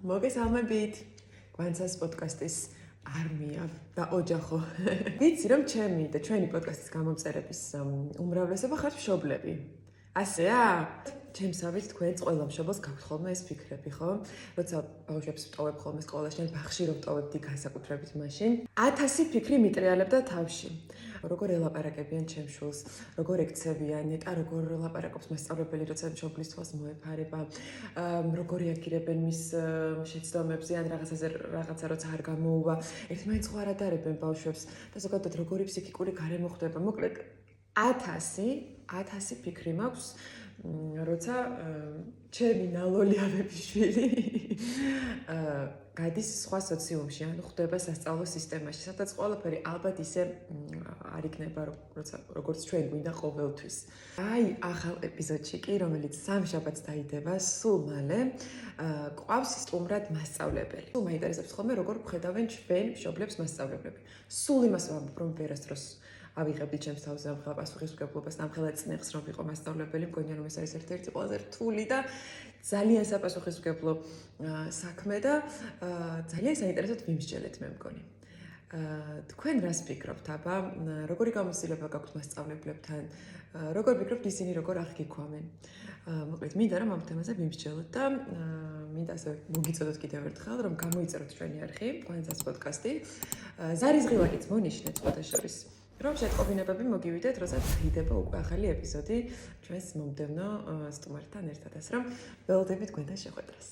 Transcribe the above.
მოგესალმებით. გვანცას პოდკასტის არმია და ოჯახო. ვიცი რომ ჩემი და ჩვენი პოდკასტის გამომწერების უმრავლესობა ხართ მშობლები. ასეა? ჩემსავით თქვენს ყველა მშობელს გაქვთ ხოლმე ეს ფიქრები, ხო? როცა ბავშვებს ვტოვებ ხოლმე სკოლაში, ან ბაღში რომ ვტოვებდი განსაკუთრებით მაშინ, 1000 ფიქრი მიტრიალებდა თავში. როგორ ელაპარაკებიან ჩემს შვილს, როგორ ექცევიან, ნეტა როგორ ელაპარაკობს მასწავლებელი, როცა მშობლის თვალს მოეფარება, როგორ რეაგირებენ მის შეცდომებზე, ან რაღაცა როცა არ გამოუვა. ერთმანეთს ხო არ ადარებენ ბავშვებს და ზოგადად როგორი ფსიქიკური გარემო ხდება. მოკლედ 1000 ფიქრი მაქვს, როცა ჩემი ნალოლიავების შვილი გადის სხვა სოციუმში, ანუ ხდება სასწავლო სისტემაში, სადაც ყველაფერი ალბათ ისე არ იქნება, როგორც ჩვენ გვინდა ყოველთვის. აი, ახალ ეპიზოდში კი, რომელიც სამშაბათს დაიდება, სულ მალე ყავს სტუმრად მასწავლებელი. სულ მაინტერესებს ხოლმე, როგორ ხედავენ ჩვენ მშობლებს მასწავლებლები. სულ იმას ვამბობ, რომ ვერასდროს ავიღებდი ჩემს თავზე ამ პასუხისმგებლობას, ამხელა წნეხს რომ ვიყო მასწავლებელი, მგონია რომ ეს არის ერთ-ერთი ყველაზე რთული და ძალიან საპასუხისმგებლო საქმე და ძალიან საინტერესოდ ვიმსჯელეთ მე მგონი. თქვენ რას ფიქრობთ, აბა, როგორი გამოცდილება გაქვთ მასწავლებლებთან, როგორ ფიქრობთ ისინი როგორ აღგიქვამენ? მოკლედ, მინდა რომ ამ თემაზე ვიმსჯელოთ და მინდა ასე მოგიწოდოთ კიდევ ერთხელ, რომ გამოიწეროთ ჩვენი არხი, გვანცას პოდკასტი. ზარის ღილაკიც მონიშნეთ სხვადასხვა რომ შეტყობინებები მოგივიდეთ, როცა დაიდება უკვე ახალი ეპიზოდი ჩვენს მომდევნო სტუმართან ერთად, ასე რომ ველოდებით გვენდა შეხვედრას.